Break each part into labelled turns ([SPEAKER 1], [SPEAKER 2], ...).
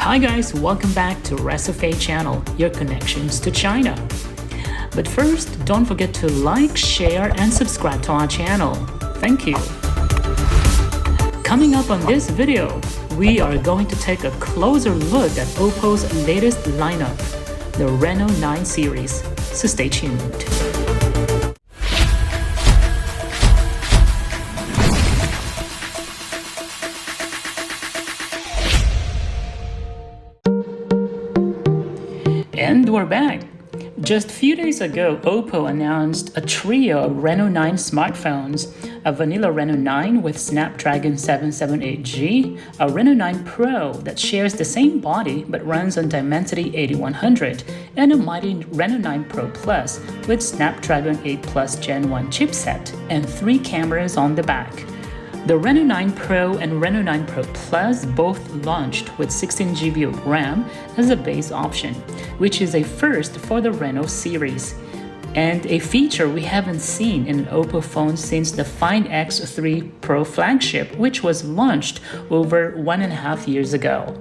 [SPEAKER 1] Hi guys, welcome back to Recipe channel, your connections to China. But first, don't forget to like, share, and subscribe to our channel. Thank you. Coming up on this video, we are going to take a closer look at Oppo's latest lineup, the Reno 9 series, so stay tuned. And we're back. Just a few days ago, Oppo announced a trio of Reno 9 smartphones, a vanilla Reno 9 with Snapdragon 778G, a Reno 9 Pro that shares the same body but runs on Dimensity 8100, and a mighty Reno 9 Pro Plus with Snapdragon 8 Plus Gen 1 chipset and 3 cameras on the back. The Reno 9 Pro and Reno 9 Pro Plus both launched with 16GB of RAM as a base option, which is a first for the Reno series, and a feature we haven't seen in an Oppo phone since the Find X3 Pro flagship, which was launched over 1.5 years ago.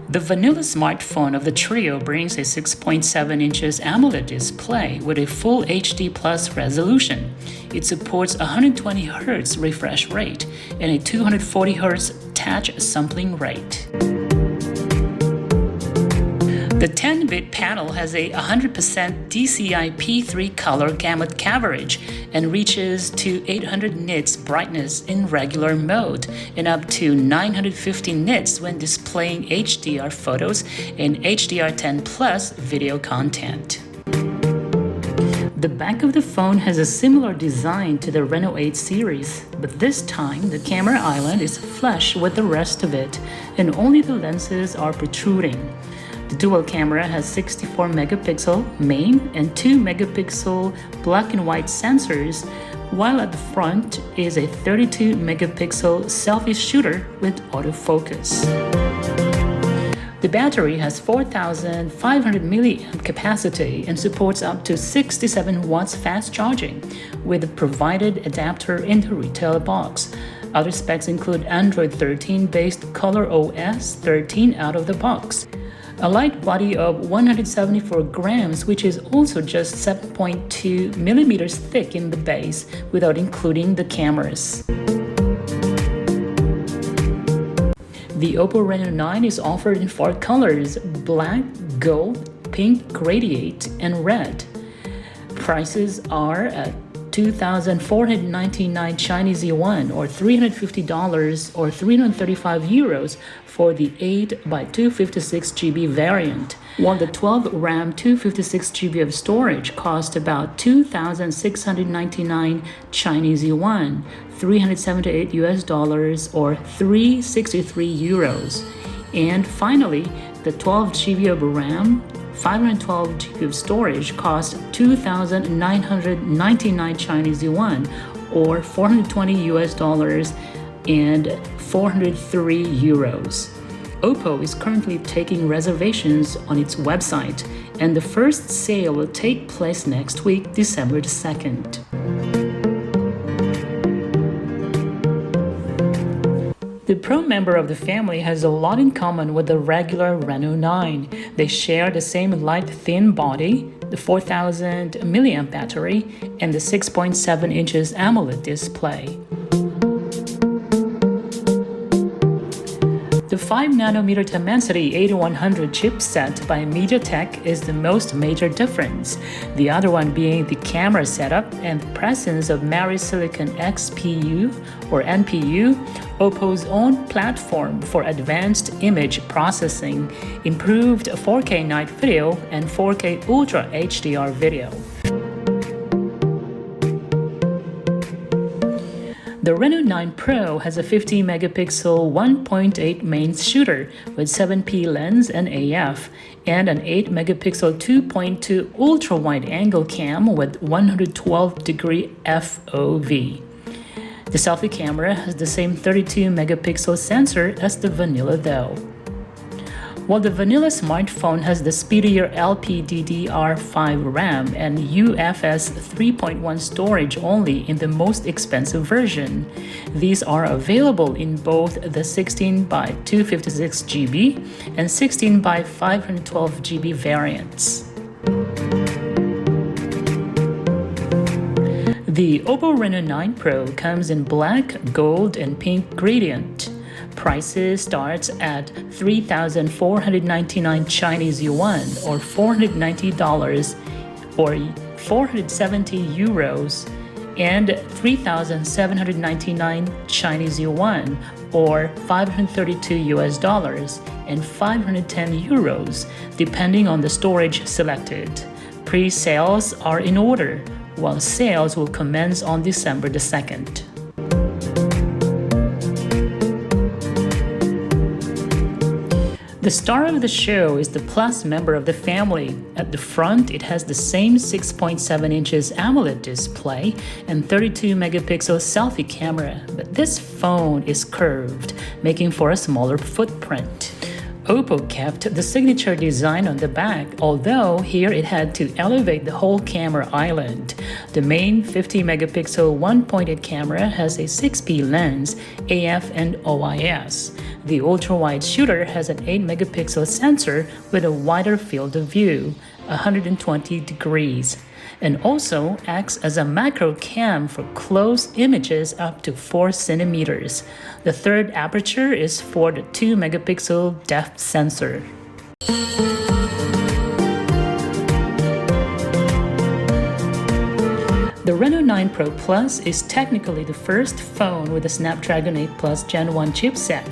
[SPEAKER 1] The vanilla smartphone of the trio brings a 6.7 inches AMOLED display with a full HD Plus resolution. It supports 120Hz refresh rate and a 240Hz touch sampling rate. The 10-bit panel has a 100% DCI-P3 color gamut coverage and reaches to 800 nits brightness in regular mode and up to 950 nits when displaying HDR photos and HDR10 Plus video content. The back of the phone has a similar design to the Reno 8 series, but this time the camera island is flush with the rest of it and only the lenses are protruding. The dual camera has 64 megapixel main and 2 megapixel black and white sensors, while at the front is a 32 megapixel selfie shooter with autofocus. The battery has 4,500 milliamp capacity and supports up to 67 watts fast charging with a provided adapter in the retail box. Other specs include Android 13 based Color OS 13 out of the box, a light body of 174 grams, which is also just 7.2 millimeters thick in the base without including the cameras. The Oppo Reno 9 is offered in 4 colors: black, gold, pink, gradient, and red. Prices are at 2,499 Chinese yuan or $350 or 335 euros for the 8x256GB variant, while the 12 RAM 256GB of storage cost about 2,699 Chinese yuan, $378 or 363 euros. And finally, the 12GB of RAM 512GB of storage costs 2,999 Chinese yuan or $420 and 403 euros. Oppo is currently taking reservations on its website, and the first sale will take place next week, December 2nd. The Pro member of the family has a lot in common with the regular Reno 9. They share the same light thin body, the 4,000 milliamp battery, and the 6.7 inches AMOLED display. The 5nm Dimensity 8100 chipset by MediaTek is the most major difference, the other one being the camera setup and the presence of Mari Silicon XPU or NPU, Oppo's own platform for advanced image processing, improved 4K night video and 4K Ultra HDR video. The Reno 9 Pro has a 50 megapixel 1.8 main shooter with 7p lens and AF, and an 8 megapixel 2.2 ultra wide angle cam with 112-degree FOV. The selfie camera has the same 32 megapixel sensor as the vanilla though. While the vanilla smartphone has the speedier LPDDR5 RAM and UFS 3.1 storage only in the most expensive version. These are available in both the 16 by 256 GB and 16 by 512 GB variants. The Oppo Reno 9 Pro comes in black, gold, and pink gradient. Prices starts at 3,499 Chinese yuan or $490 or 470 euros and 3,799 Chinese yuan or 532 US dollars and 510 euros depending on the storage selected. Pre-sales are in order, while sales will commence on December the 2nd. The star of the show is the Plus member of the family. At the front, it has the same 6.7 inches AMOLED display and 32 megapixel selfie camera, but this phone is curved, making for a smaller footprint. Oppo kept the signature design on the back, although here it had to elevate the whole camera island. The main 50 megapixel 1.8 camera has a 6P lens, AF and OIS. The ultra-wide shooter has an 8 megapixel sensor with a wider field of view, 120 degrees, and also acts as a macro cam for close images up to 4 centimeters. The third aperture is for the 2 megapixel depth sensor. The Reno 9 Pro Plus is technically the first phone with a Snapdragon 8 Plus Gen 1 chipset.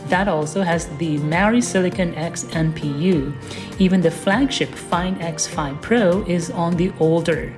[SPEAKER 1] That also has the Mari Silicon X NPU. Even the flagship Find X5 Pro is on the older,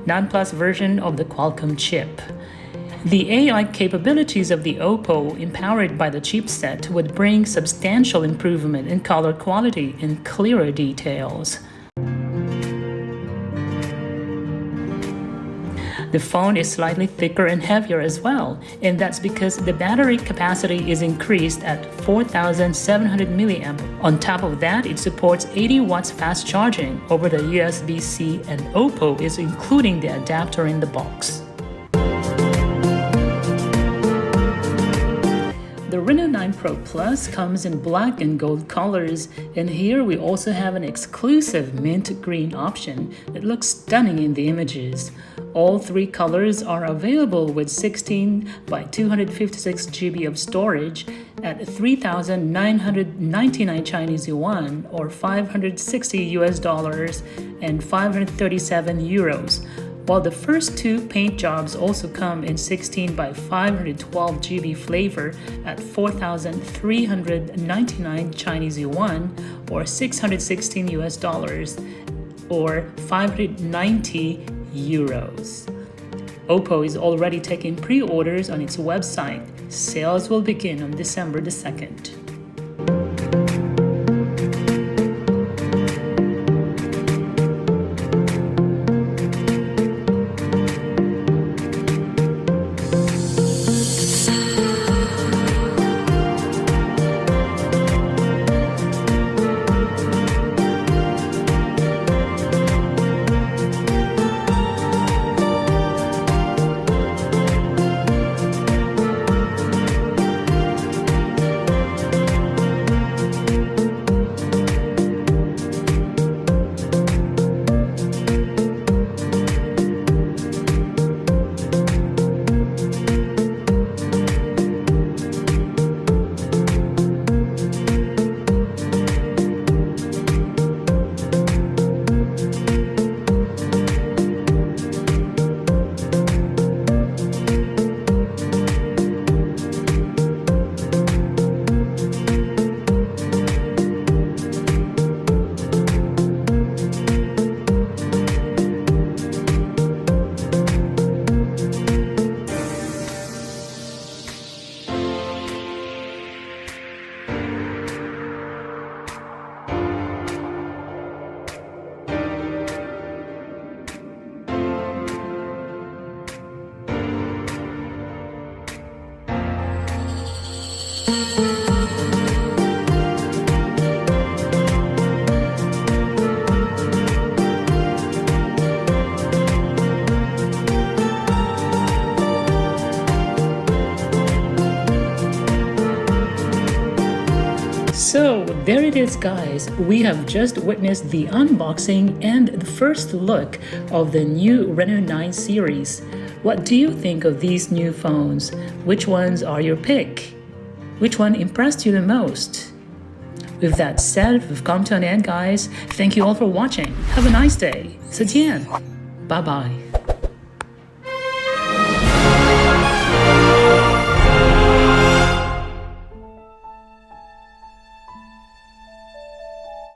[SPEAKER 1] non-Plus version of the Qualcomm chip. The AI capabilities of the Oppo, empowered by the chipset, would bring substantial improvement in color quality and clearer details. The phone is slightly thicker and heavier as well, and that's because the battery capacity is increased at 4,700 mAh. On top of that, it supports 80 watts fast charging over the USB-C, and Oppo is including the adapter in the box. The Reno 9 Pro Plus comes in black and gold colors, and here we also have an exclusive mint green option that looks stunning in the images. All three colors are available with 16 by 256 GB of storage at 3,999 Chinese yuan or 560 US dollars and 537 euros. While the first two paint jobs also come in 16 by 512 GB flavor at 4,399 Chinese yuan or 616 US dollars or 590 euros. Oppo is already taking pre-orders on its website. Sales will begin on December the 2nd. So there it is, guys. We have just witnessed the unboxing and the first look of the new Reno 9 series. What do you think of these new phones? Which ones are your pick? Which one impressed you the most? With that said, we've come to an end, guys. Thank you all for watching. Have a nice day. 再见. Bye bye.